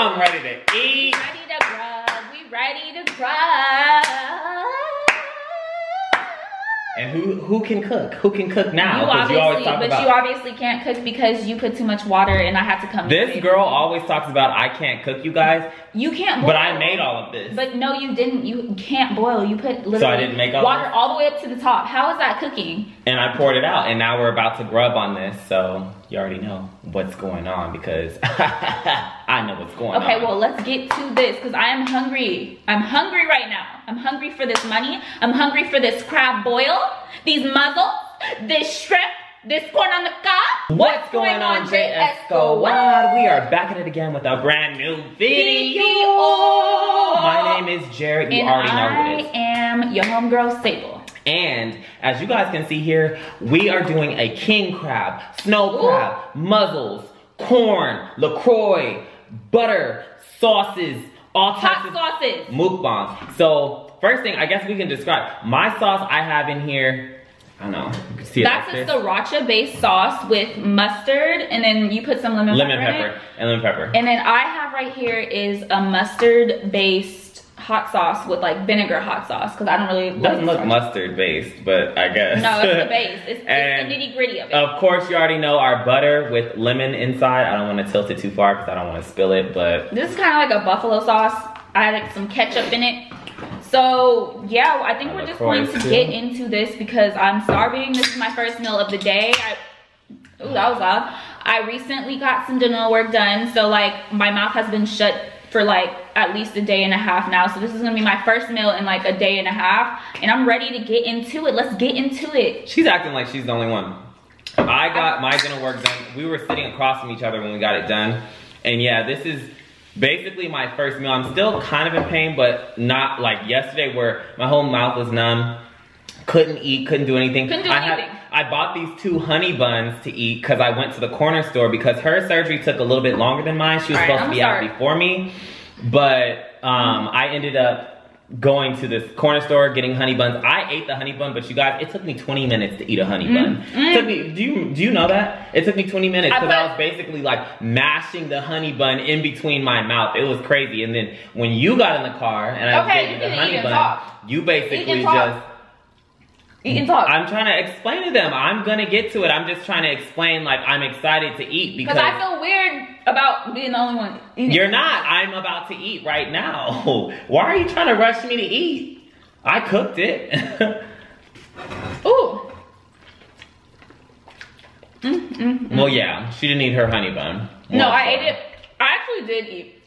I'm ready to eat. Ready to grub. We ready to grub. And who can cook? Who can cook now? You obviously, you always talk but about, you obviously can't cook because you put too much water and I had to come. This girl always talks about I can't cook, you guys. You can't boil. But I made all of this. But no, you didn't. You can't boil. You put literally so I didn't make all water this? all the way up to the top. How is that cooking? And I poured it out, and now we're about to grub on this. So you already know what's going on because I know what's going on. Okay, well, let's get to this because I am hungry. I'm hungry right now. I'm hungry for this money. I'm hungry for this crab boil, these mussels, this shrimp, this corn on the cob. What's going on, JS Squad? We are back at it again with a brand new video. My name is Jarrett. You already know who it is. I am your homegirl, Sable. And as you guys can see here, we are doing a king crab, snow crab, mussels, corn, lacroix, butter, sauces, all types of sauces. Mukbang. So first thing, I guess we can describe my sauce I have in here. I don't know. You can see it. That's a sriracha-based sauce with mustard, and then you put some lemon pepper and lemon pepper. And then I have right here is a mustard-based hot sauce with like vinegar hot sauce because I don't really like doesn't look mustard based, but I guess no, it's the base. It's the nitty gritty of it. Of course, you already know our butter with lemon inside. I don't want to tilt it too far because I don't want to spill it, but this is kind of like a buffalo sauce. I added some ketchup in it. So yeah, I think we're just going to get into this because I'm starving. This is my first meal of the day. Ooh, that was loud. I recently got some dental work done, so like my mouth has been shut for like at least a day and a half now. So this is gonna be my first meal in like a day and a half, and I'm ready to get into it. Let's get into it. She's acting like she's the only one. I got my dental work done. We were sitting across from each other when we got it done, and yeah, this is basically my first meal. I'm still kind of in pain, but not like yesterday where my whole mouth was numb. Couldn't eat, couldn't do anything. I bought these 2 honey buns to eat because I went to the corner store because her surgery took a little bit longer than mine. She was supposed to be out before me. But I ended up going to this corner store, getting honey buns. I ate the honey bun, but you guys, it took me 20 minutes to eat a honey bun. It took me, do you know that? It took me 20 minutes because I was basically like mashing the honey bun in between my mouth. It was crazy. And then when you got in the car and I gave you the honey bun, you basically just... Eat and talk. I'm trying to explain to them. I'm gonna get to it. I'm just trying to explain like I'm excited to eat because I feel weird about being the only one eating. You're not. I'm about to eat right now. Why are you trying to rush me to eat? I cooked it. Ooh. Well, yeah, she didn't eat her honey bun. No, I ate it. I actually did eat.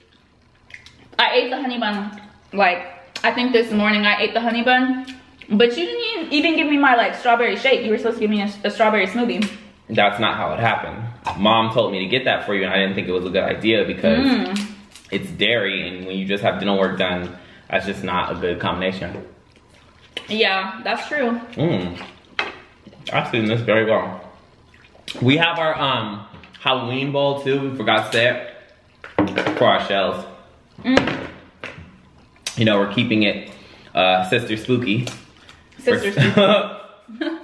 I ate the honey bun. Like, I think this morning I ate the honey bun. But you didn't even give me my like strawberry shake. You were supposed to give me a strawberry smoothie. That's not how it happened. Mom told me to get that for you and I didn't think it was a good idea because it's dairy and when you just have dental work done, that's just not a good combination. Yeah, that's true. I've seen this very well. We have our Halloween bowl too. We forgot to say it for our shells. You know, we're keeping it Sister Spooky. Sister Spooky.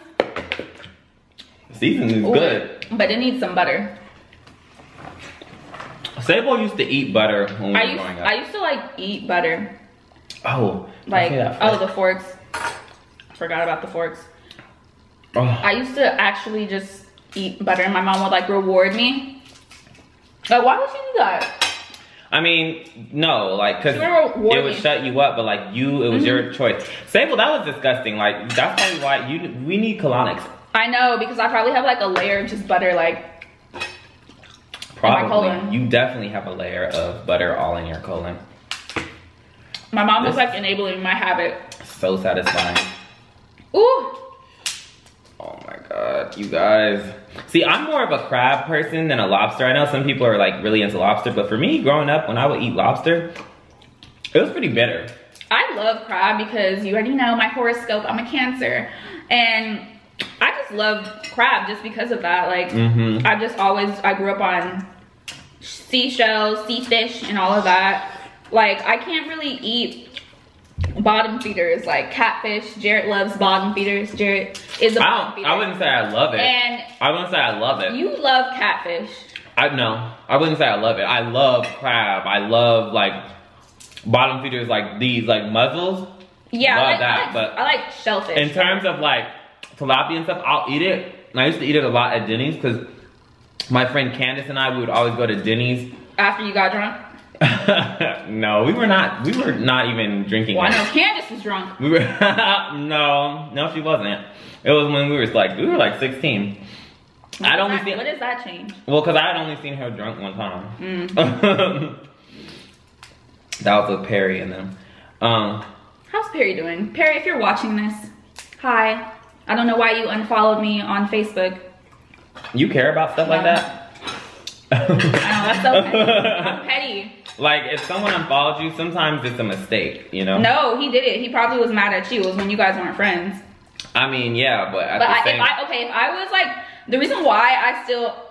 Seasoning is good. But it needs some butter. Sable used to eat butter when we were growing up. I used to like eat butter. Oh, like the forks. I forgot about the forks. Oh. I used to actually just eat butter and my mom would like reward me. Like, why would she do that? I mean, no, like, cause it would shut you up, but like it was your choice. Sable, that was disgusting. Like, that's probably why we need colonics. I know, because I probably have like a layer of just butter, like, probably. in my colon. You definitely have a layer of butter all in your colon. My mom was like enabling my habit. So satisfying. Ooh. Oh my God, you guys. See, I'm more of a crab person than a lobster. I know some people are like really into lobster, but for me, growing up, when I would eat lobster, it was pretty bitter. I love crab because you already know my horoscope, I'm a Cancer. And I just love crab just because of that. Like, I grew up on seashells, sea fish, and all of that. Like, I can't really eat bottom feeders like catfish. Jarrett loves bottom feeders. Jarrett is a bottom feeder. I wouldn't say I love it. And I wouldn't say I love it. You love catfish. I wouldn't say I love it. I love crab. I love like bottom feeders like these, like mussels. Yeah, love that. But I like shellfish. In terms of like tilapia and stuff, I'll eat it. And I used to eat it a lot at Denny's because my friend Candace and I, we would always go to Denny's. After you got drunk? No, we were not even drinking. Well, I know Candace was drunk. We were no, she wasn't. It was when we were like 16. What does that change? Well, because I had only seen her drunk one time. That was with Perry and them. How's Perry doing? Perry, if you're watching this, hi. I don't know why you unfollowed me on Facebook. You care about stuff like that? I know, that's so petty. I'm petty. Like, if someone unfollowed you, sometimes it's a mistake, you know? No, he did it. He probably was mad at you. It was when you guys weren't friends. I mean, yeah, but if I was like, the reason why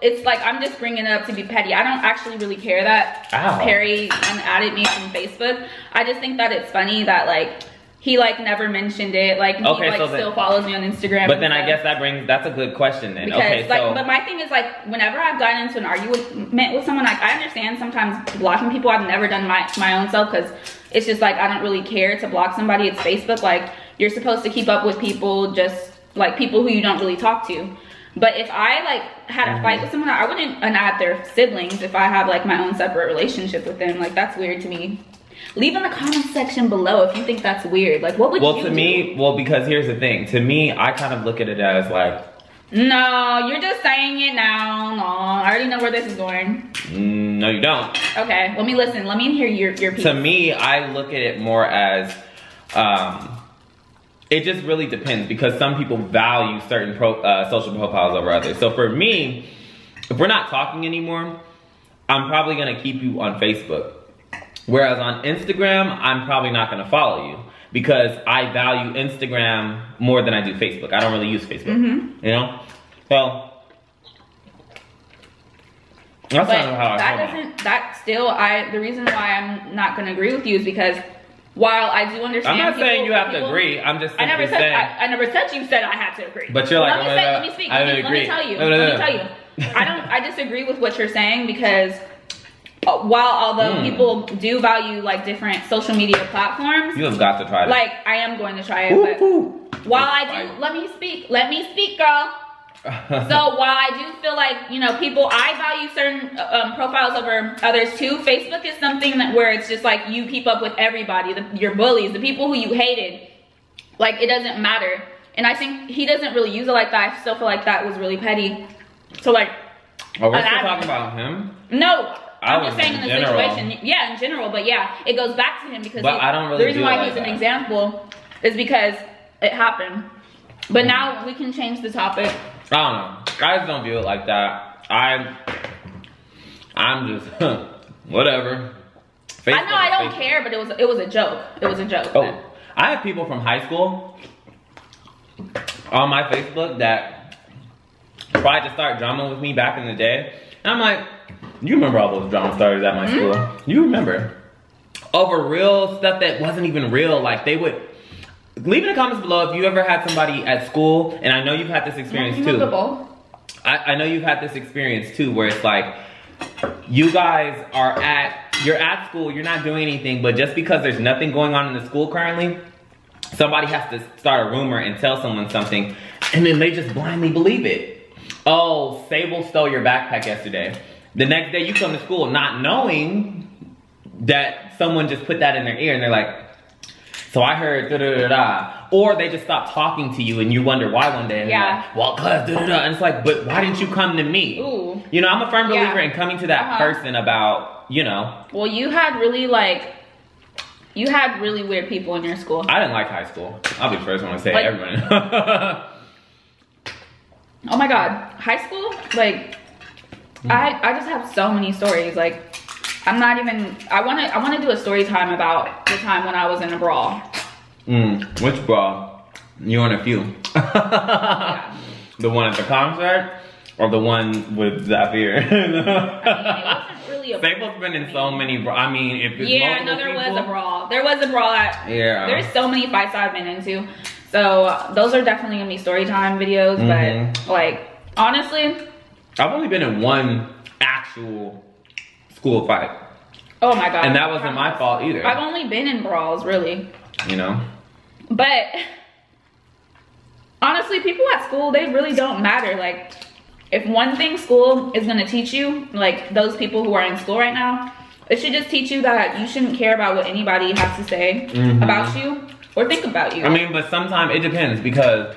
it's like, I'm just bringing it up to be petty. I don't actually really care that Perry added me from Facebook. I just think that it's funny that like, he like never mentioned it. Like, he still follows me on Instagram. But then I guess that's a good question then. Because, but my thing is like, whenever I've gotten into an argument with someone, like I understand sometimes blocking people. I've never done my own self because it's just like, I don't really care to block somebody. It's Facebook. Like, you're supposed to keep up with people, just like people who you don't really talk to. But if I like had a fight with someone, I wouldn't unadd their siblings if I have like my own separate relationship with them. Like, that's weird to me. Leave in the comment section below if you think that's weird. Like, what would you do? Well, to me, because here's the thing. To me, I kind of look at it as like... No, you're just saying it now. No, I already know where this is going. No, you don't. Okay, let me listen. Let me hear your piece. To me, I look at it more as... it just really depends because some people value certain social profiles over others. So for me, if we're not talking anymore, I'm probably going to keep you on Facebook. Whereas on Instagram, I'm probably not gonna follow you because I value Instagram more than I do Facebook. I don't really use Facebook, you know? So, that's kind of how I feel. The reason why I'm not gonna agree with you is because while I do understand I'm not saying you have to agree, I'm just simply saying. I never said you said I had to agree. But you're like, let me speak, let me tell you. I disagree with what you're saying because although people do value like different social media platforms, you have got to try it. Like, I am going to try it, but while I do, let me speak, girl. So while I do feel like, you know, I value certain profiles over others too. Facebook is something where it's just like you keep up with everybody, your bullies, the people who you hated. Like, it doesn't matter. And I think he doesn't really use it like that. I still feel like that was really petty. So like, oh, we're still talking about him? No. I'm just saying in the situation. Yeah, in general. But yeah, it goes back to him because the reason why he's an example is because it happened. But now we can change the topic. I don't know. I just don't view it like that. I'm just whatever. Facebook, I know I don't care, but it was a joke. It was a joke. Oh, I have people from high school on my Facebook that tried to start drama with me back in the day. And I'm like, you remember all those drama stories at my school? You remember. Over real stuff that wasn't even real. Like, they would... Leave in the comments below if you ever had somebody at school, and I know you've had this experience too. I know you've had this experience too, where it's like, you guys you're at school, you're not doing anything, but just because there's nothing going on in the school currently, somebody has to start a rumor and tell someone something, and then they just blindly believe it. Oh, Sable stole your backpack yesterday. The next day you come to school not knowing that someone just put that in their ear and they're like, so I heard da-da-da-da. Or they just stop talking to you and you wonder why one day. And like, well, cuz da-da-da. And it's like, but why didn't you come to me? Ooh. You know, I'm a firm believer in coming to that person about, you know. Well, you had really weird people in your school. I didn't like high school. I'll be the first one to say it, everybody. Oh my God. High school? Like, I just have so many stories. Like, I'm not even, I want to do a story time about the time when I was in a brawl. Which brawl? You in a few. Yeah. The one at the concert or the one with Zafir? I mean, it wasn't really a brawl. Sable's been in so many brawls. I mean, if it's multiple there people, was a brawl. There was a brawl there's so many fights I've been into. So those are definitely gonna be story time videos, but like, honestly, I've only been in one actual actual school fight. Oh my God. And that wasn't my fault either. I've only been in brawls, really. You know? But honestly, people at school, they really don't matter. Like, if one thing school is gonna teach you, like those people who are in school right now, it should just teach you that you shouldn't care about what anybody has to say about you or think about you. I mean, but sometimes it depends because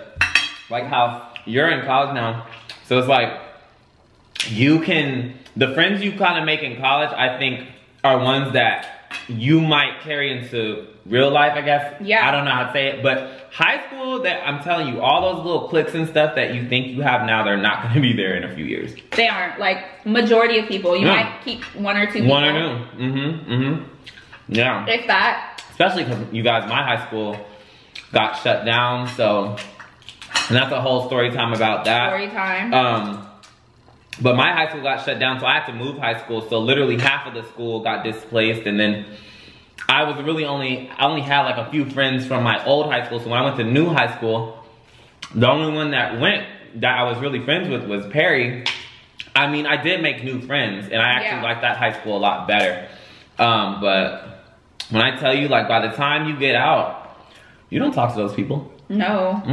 like how you're in college now, so it's like the friends you kind of make in college, I think are ones that you might carry into real life, I guess. Yeah. I don't know how to say it, but high school, that I'm telling you, all those little cliques and stuff that you think you have now, they're not going to be there in a few years. They aren't. Like, majority of people. You might keep one or two people. One or two. Yeah. If that. Especially because you guys, my high school got shut down, so, and that's a whole story time about that. Story time. But my high school got shut down, so I had to move high school. So literally half of the school got displaced, and then I only had like a few friends from my old high school. So when I went to new high school, the only one that I was really friends with was Perry. I mean, I did make new friends, and I actually liked that high school a lot better. But when I tell you, like, by the time you get out, you don't talk to those people. No.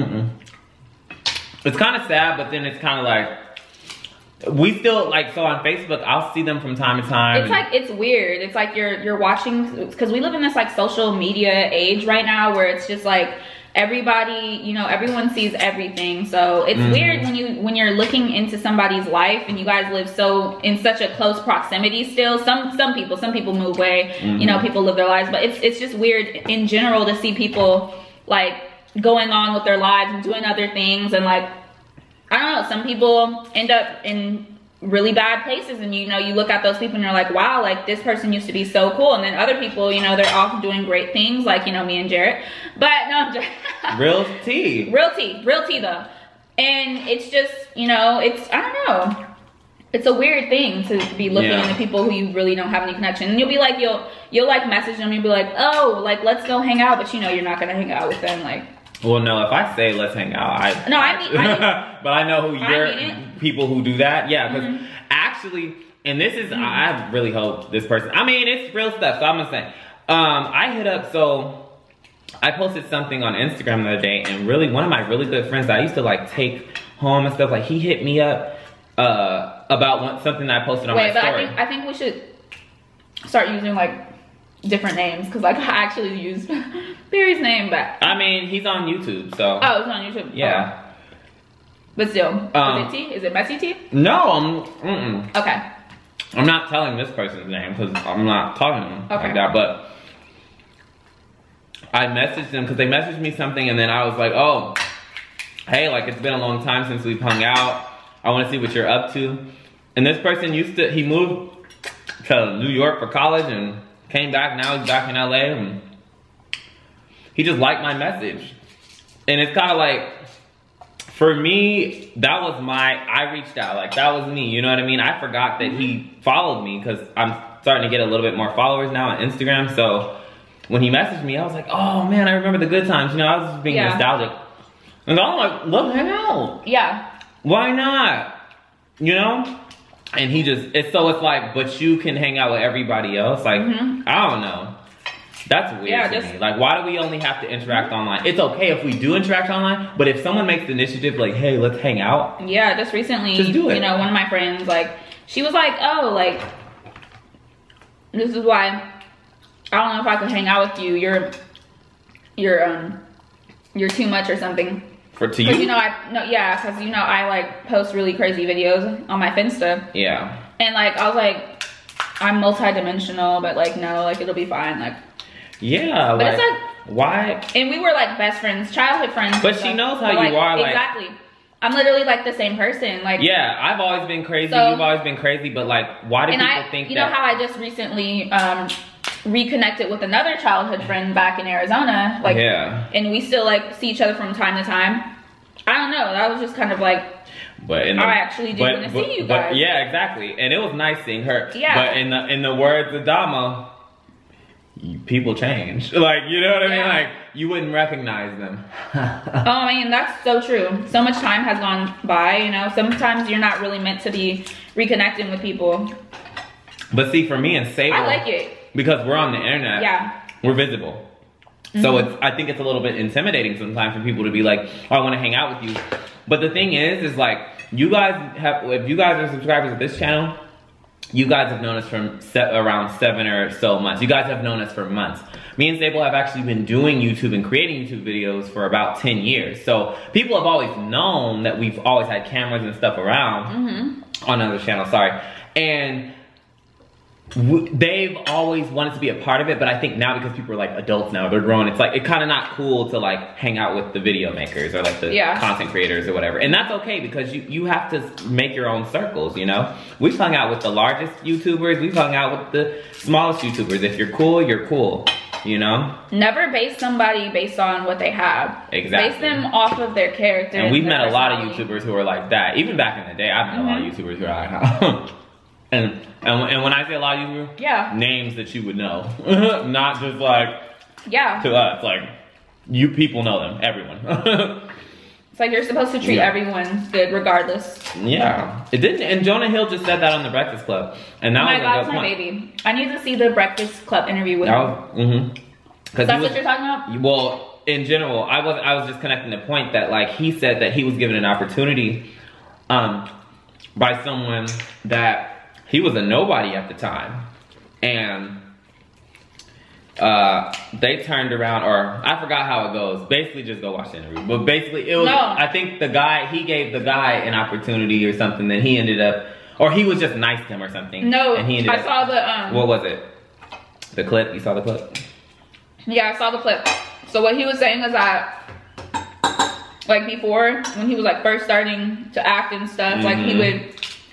It's kind of sad, but then it's kind of like, we still, like, so on Facebook, I'll see them from time to time. It's like, it's weird. It's like you're watching, because we live in this like social media age right now where it's just like everybody, you know, everyone sees everything. So it's weird when you're looking into somebody's life and you guys live so in such a close proximity still. Some people move away, you know, people live their lives, but it's just weird in general to see people like going on with their lives and doing other things, and like, I don't know, some people end up in really bad places, and you know, you look at those people and you're like, wow, like this person used to be so cool, and then other people, you know, they're off doing great things, like, you know, me and Jarrett. But no, I'm just real tea though. And it's just, you know, it's, I don't know, it's a weird thing to be looking into people who you really don't have any connection, and you'll be like, you'll like message them, you'll be like, oh, like let's go hang out, but you know, you're not gonna hang out with them. Like, well, no, if I say let's hang out, I mean but I know who you're, people who do that. Yeah, because actually, and this is, I really hope this person, I mean, it's real stuff, so I'm gonna say, I hit up, so I posted something on Instagram the other day, and really, one of my really good friends that I used to like take home and stuff, like he hit me up about something that I posted on my story. I think we should start using like different names, because like I actually used Barry's name, but I mean, he's on YouTube, so. Oh, it's on YouTube. Yeah. Oh. But still, is it tea? Is it messy tea? No, Okay. I'm not telling this person's name because I'm not talking to him like that, but I messaged them because they messaged me something, and then I was like, oh, hey, like it's been a long time since we've hung out. I want to see what you're up to. And this person he moved to New York for college and came back. Now he's back in LA, and he just liked my message. And it's kind of like, for me, that was I reached out, like that was me, you know what I mean? I forgot that he followed me because I'm starting to get a little bit more followers now on Instagram. So when he messaged me, I was like, oh man, I remember the good times. You know, I was just being nostalgic. And I'm like, let's hang out. Yeah. Why not? You know? And he just, it's like, but you can hang out with everybody else. Like, I don't know. That's weird to me. Like, why do we only have to interact online? It's okay if we do interact online, but if someone makes the initiative, like, hey, let's hang out. Yeah, just recently, just do it. You know, one of my friends, like, she was like, oh, like, this is why I don't know if I could hang out with you. You're too much or something. To you? You know, because you know, I like post really crazy videos on my Finsta. Yeah. And like, I was like, I'm multi-dimensional, but like, no, like it'll be fine. Like, yeah, but like, it's like, why? And we were like best friends, childhood friends. But she knows how you are. Like, exactly. I'm literally like the same person. Like, yeah, I've always been crazy. You've always been crazy. But like, why do people think that? You know how I just recently reconnected with another childhood friend back in Arizona. Like, and we still like see each other from time to time. I don't know. That was just kind of like. But I actually do want to see you guys. Yeah, exactly. And it was nice seeing her. Yeah. But in the words of Damo, people change. Like, you know what I mean? Yeah. Like, you wouldn't recognize them. Oh, I mean, that's so true. So much time has gone by, you know? Sometimes you're not really meant to be reconnecting with people. But see, for me and Sable, I like it. because we're on the internet, Yeah. we're visible. So I think it's a little bit intimidating sometimes for people to be like, oh, I want to hang out with you. But the thing is like, you guys have, if you guys are subscribers of this channel, you guys have known us from around 7 or so months. You guys have known us for months. Me and Sable have actually been doing YouTube and creating YouTube videos for about 10 years. So people have always known that we've always had cameras and stuff around on another channel, sorry. And they've always wanted to be a part of it, but I think now because people are like adults now, they're grown, it's like, it's kind of not cool to like hang out with the video makers or like the content creators or whatever. And that's okay, because you have to make your own circles, you know? We've hung out with the largest YouTubers, we've hung out with the smallest YouTubers. If you're cool, you're cool, you know? Never base somebody based on what they have. Exactly. Base them off of their character. And we've met a lot of YouTubers who are like that. Even back in the day, I've met a lot of YouTubers who are like that. And when I say a lot of you, names that you would know, not just like to us, like you people know them, everyone. It's like you're supposed to treat everyone good regardless. Yeah, it didn't. And Jonah Hill just said that on the Breakfast Club, and that was a good point. My baby, I need to see the Breakfast Club interview with him. Because that's what you're talking about. Well, in general, I was just connecting the point that like he said that he was given an opportunity, by someone that. He was a nobody at the time, and they turned around, or I forgot how it goes. Basically, just go watch the interview. But basically, it was. I think he gave the guy an opportunity or something. Then he ended up, or he was just nice to him or something. No, and he ended up, saw the. What was it? The clip? You saw the clip? Yeah, I saw the clip. So what he was saying was that, like before, when he was like first starting to act and stuff, like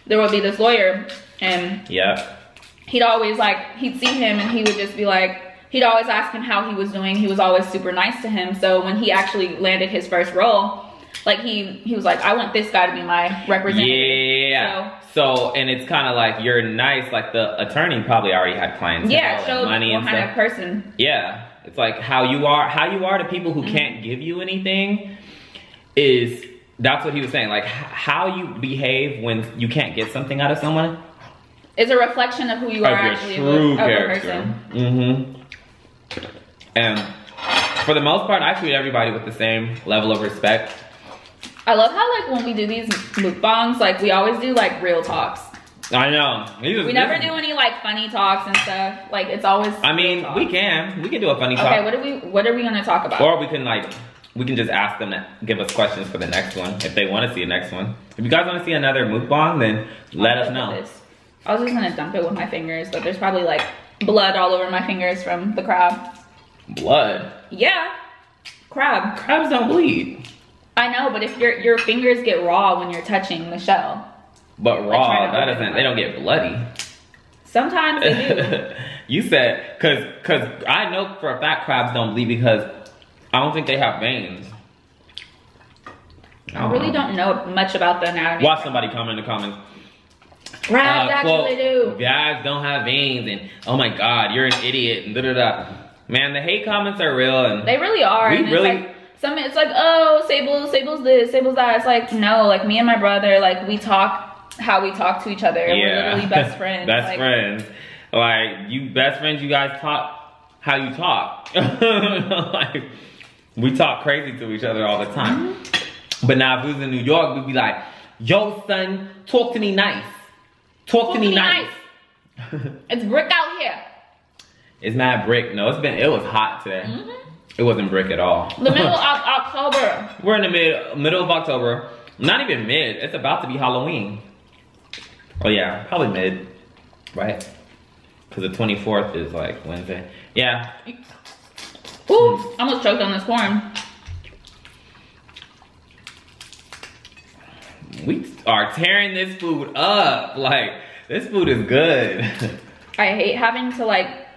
there would be this lawyer. And he'd always like, he'd see him and he would just be like, he'd always ask him how he was doing. He was always super nice to him. So when he actually landed his first role, like he was like, I want this guy to be my representative. Yeah. So and it's kind of like, you're nice. Like the attorney probably already had clients. Yeah, showed money what kind of person. Yeah. It's like how you are to people who can't give you anything is, that's what he was saying. Like how you behave when you can't get something out of someone. It's a reflection of who you are actually as a person. And for the most part, I treat everybody with the same level of respect. I love how like when we do these mukbangs, like we always do like real talks. I know. We never do any like funny talks and stuff. Like it's always. I mean, we can do a funny talk. Okay, what are we gonna talk about? Or we can just ask them to give us questions for the next one if they want to see a next one. If you guys want to see another mukbang, then let us know. I was just gonna dump it with my fingers, but there's probably like blood all over my fingers from the crab. Blood? Yeah, crab. Crabs don't bleed. I know, but if your fingers get raw when you're touching the shell. But raw, they don't get bloody. Sometimes they do. You said, cause I know for a fact crabs don't bleed because I don't think they have veins. I really don't know much about the anatomy. Watch somebody comment in the comments. Crabs actually do. Guys don't have veins and oh my god, you're an idiot and da da da. Man, the hate comments are real and they really are. It's like, oh, Sable's this, Sable's that. It's like, no, like me and my brother, like we talk how we talk to each other. Yeah. We're literally best friends. Best friends. Like you best friends, you guys talk how you talk. Like we talk crazy to each other all the time. But now if we was in New York, we'd be like, yo son, talk to me nice. Talk to me nice. It's brick out here. It's mad brick. No, it was hot today. It wasn't brick at all. The middle of October. We're in the middle of October. Not even mid. It's about to be Halloween. Oh yeah, probably mid, right? Because the 24th is like Wednesday. Yeah. Ooh, I almost choked on this corn. We are tearing this food up. Like, this food is good. I hate having to like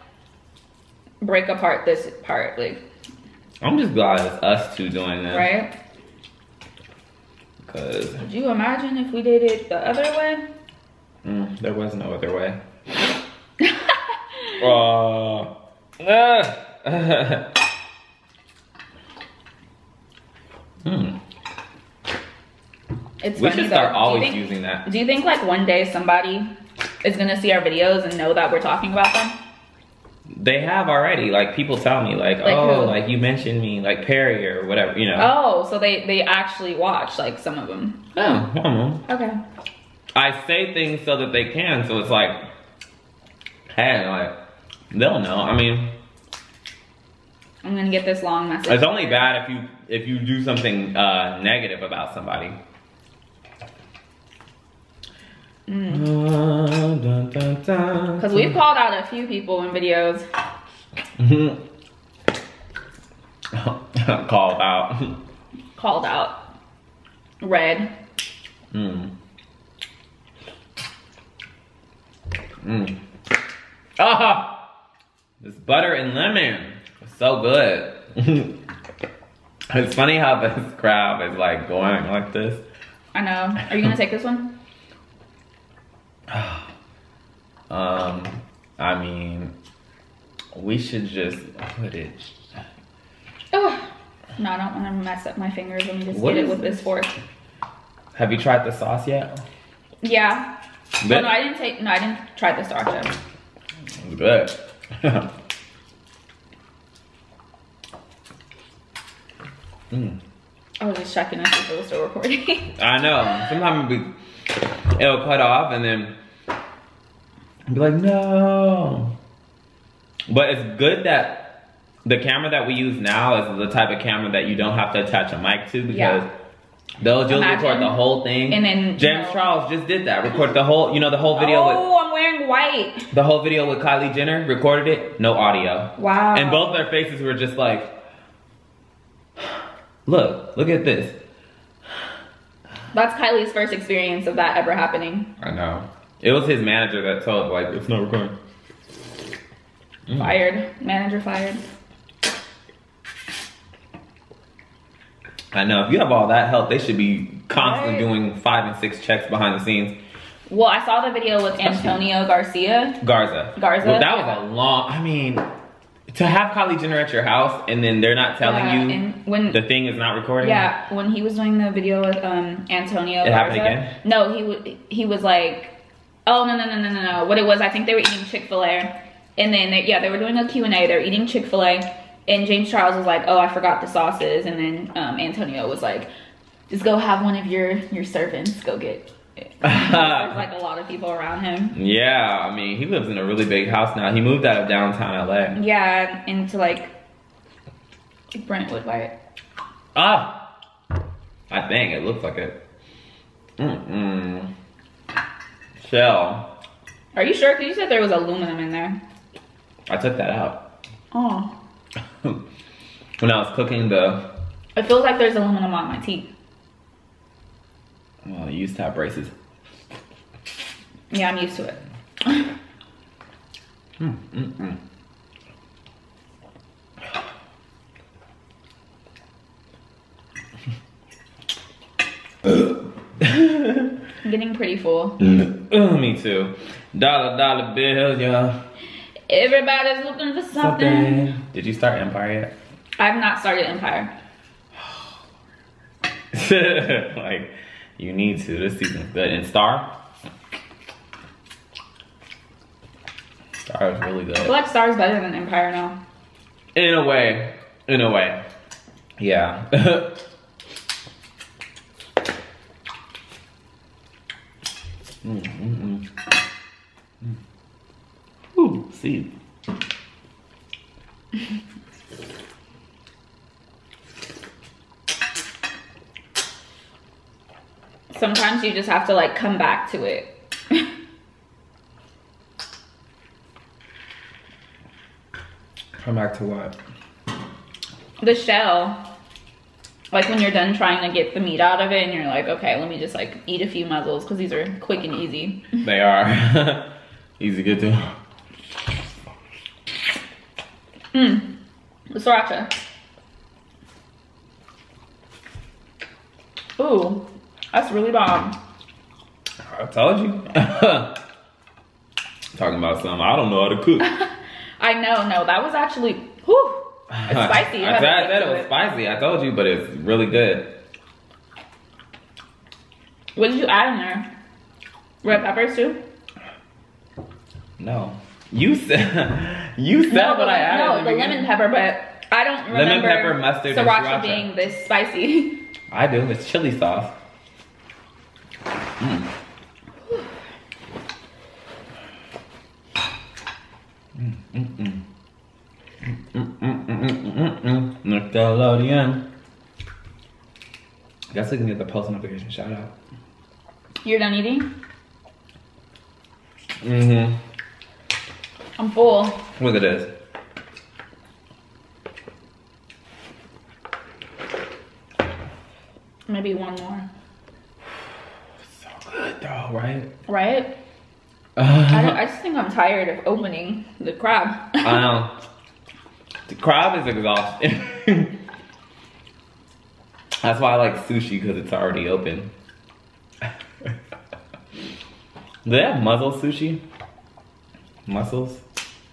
break apart this part. Like, I'm just glad it's us two doing this. Right? Because could you imagine if we did it the other way? There was no other way. It's we funny should start though. always using that. Do you think like one day somebody is gonna see our videos and know that we're talking about them? They have already. Like people tell me, like oh, who? Like you mentioned me, like Perry or whatever, you know. Oh, so they actually watch like some of them. Oh, I don't know. Okay. I say things so that they can, so it's like, hey, like they'll know. I mean, I'm gonna get this long message. It's only bad if you do something negative about somebody. Because we've called out a few people in videos. Called out. Called out. Red. Ah, this butter and lemon. It's so good. It's funny how this crab is like going like this. I know. Are you gonna take this one? I mean, we should just put it. Oh, no, I don't want to mess up my fingers. Let me just get it with this fork. Have you tried the sauce yet? Yeah. Oh, no, I didn't try the sauce yet. It's good. I was just checking to see if it was still recording. I know. Sometimes it'll cut off and then be like, no. But it's good that the camera that we use now is the type of camera that you don't have to attach a mic to, because they'll just record the whole thing. And then James Charles just did that. Recorded the whole, the whole video. Oh, I'm wearing white. The whole video with Kylie Jenner, recorded it, no audio. Wow. And both their faces were just like, look at this. That's Kylie's first experience of that ever happening. I know. It was his manager that told, like, it's not recording. Fired. Manager fired. I know. If you have all that help, they should be constantly doing 5 and 6 checks behind the scenes. Well, I saw the video with Antonio Garza. Well, that was a long, I mean, to have Kylie Jenner at your house and then they're not telling you when the thing is not recording. Yeah, when he was doing the video with Antonio It Garza, happened again? No, he was like, oh, no. What it was, I think they were eating Chick-fil-A. And then, they were doing a Q&A. They were eating Chick-fil-A. And James Charles was like, oh, I forgot the sauces. And then Antonio was like, just go have one of your servants go get it. There's like a lot of people around him. Yeah, I mean, he lives in a really big house now. He moved out of downtown LA. Yeah, into like Brentwood, right? Ah, I think it looks like it. Shell. Are you sure? Because you said there was aluminum in there. I took that out. Oh. When I was cooking it feels like there's aluminum on my teeth. Well, you used to have braces. Yeah, I'm used to it. I'm getting pretty full. Me too. Dollar bills, y'all. Everybody's looking for something. Did you start Empire yet? I have not started Empire. Like, you need to. This season's good. And Star? Star is really good. I feel like Star is better than Empire now. In a way. Yeah. Ooh, see. Sometimes you just have to like come back to it. Come back to what? The shell. Like when you're done trying to get the meat out of it and you're like, okay, let me just like eat a few mussels because these are quick and easy. They are. Easy to get to. The sriracha. Ooh, that's really bomb. I told you. Talking about something I don't know how to cook. I know, no, that was actually, whew, it's spicy. I said it was spicy. I told you, but it's really good. What did you add in there? Red peppers too? No. You said what I added. No, the lemon pepper, but I don't remember lemon pepper, mustard, and sriracha being this spicy. I do. It's chili sauce. Mm. Nickelodeon. I guess we can get the post notification shout out. You're done eating? Mm-hmm. I'm full. Look at this. Maybe one more. So good though, right? Right? I just think I'm tired of opening the crab. I know. The crab is exhausting. That's why I like sushi, because it's already open. Do they have mussel sushi? Mussels?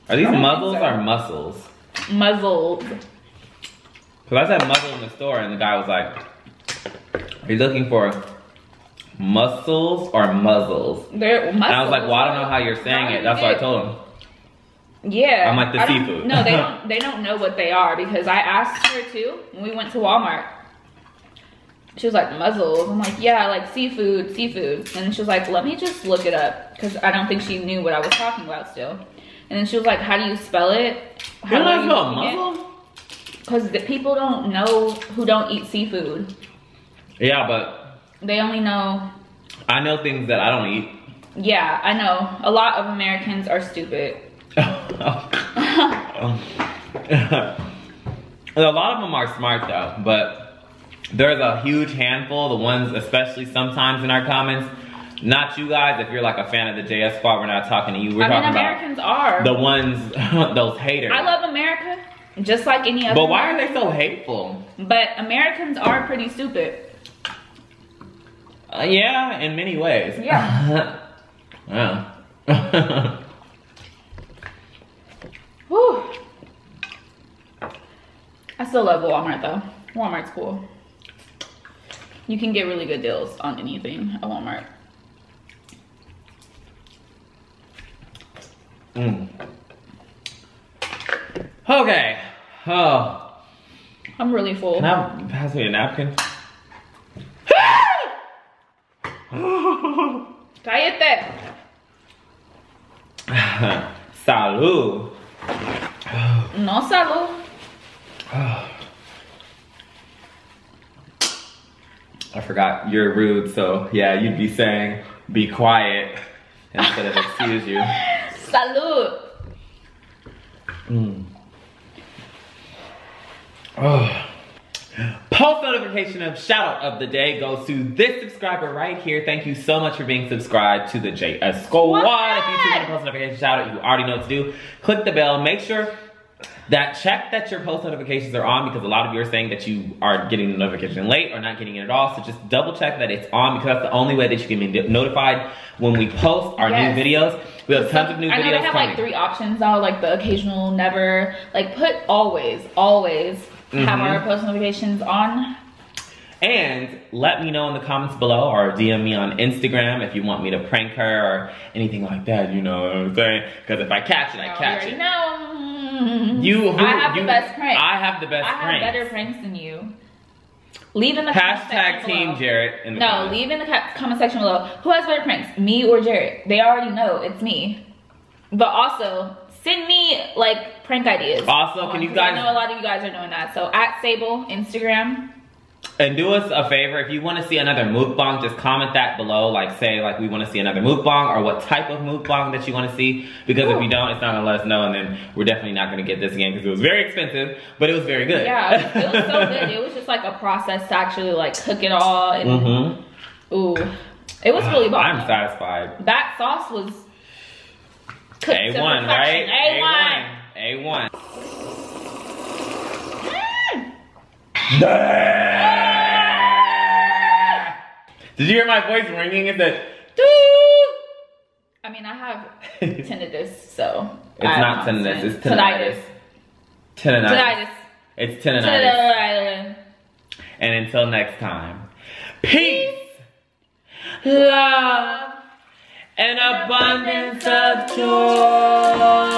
Are these mussels or mussels? Muzzled. Because I said mussel in the store and the guy was like, are you looking for mussels or muzzles? They're mussels. And I was like, well, I don't know how you're saying it. That's what I told him. Yeah. I'm like the seafood. No, they don't know what they are, because I asked her too when we went to Walmart. She was like, mussels. I'm like, yeah, like seafood. And she was like, let me just look it up, because I don't think she knew what I was talking about still. And then she was like, how do you spell it? How do you spell mussel? Because the people don't know who don't eat seafood. Yeah, but they only know. I know things that I don't eat. Yeah, I know. A lot of Americans are stupid. A lot of them are smart though, but there's a huge handful, the ones especially sometimes in our comments. Not you guys, if you're like a fan of the JS Squad, we're not talking to you. We're talking Americans about are. The ones, those haters. I love America, just like any other. But why are they so hateful? But Americans are pretty stupid. Yeah, in many ways. Yeah. Yeah. Whew. I still love Walmart though. Walmart's cool. You can get really good deals on anything at Walmart. Okay. Oh. I'm really full. Can I pass me a napkin? Cállate. Salud. No salud. I forgot you're rude, so yeah, you'd be saying be quiet instead of excuse you. Salud. Oh. Post notification of shout out of the day goes to this subscriber right here. Thank you so much for being subscribed to the JS Squad. If you see the post notification shout out, you already know what to do. Click the bell. Make sure that check that your post notifications are on, because a lot of you are saying that you are getting the notification late or not getting it at all. So just double check that it's on, because that's the only way that you can be notified when we post our new videos. We have tons of new videos coming. I know they have like 3 options now, like the occasional, never, like put always have our post notifications on. And let me know in the comments below, or DM me on Instagram if you want me to prank her or anything like that, you know what I'm saying? Because if I catch it, I catch it. No. I have the best pranks. I have the best pranks. I have better pranks than you. Leave in the hashtag team Jarrett in the comments. Leave in the comment section below. Who has better pranks, me or Jarrett? They already know it's me. But also, send me like prank ideas. Also, can you guys? I know a lot of you guys are doing that. So at Sable Instagram. And do us a favor, if you want to see another mukbang, just comment that below. Like say like we want to see another mukbang, or what type of mukbang that you want to see. Because if you don't, it's not gonna let us know, and then we're definitely not gonna get this again, because it was very expensive, but it was very good. Yeah, it was so good. It was just like a process to actually like cook it all. And, ooh, it was really bomb. I'm satisfied. That sauce was cooked A1, to right? A1. A1. Did you hear my voice ringing? It said, doo! I mean, I have tinnitus, so It's not tinnitus. It's tinnitus. Tinnitus. It's tinnitus. And until next time, peace, love, and abundance of joy.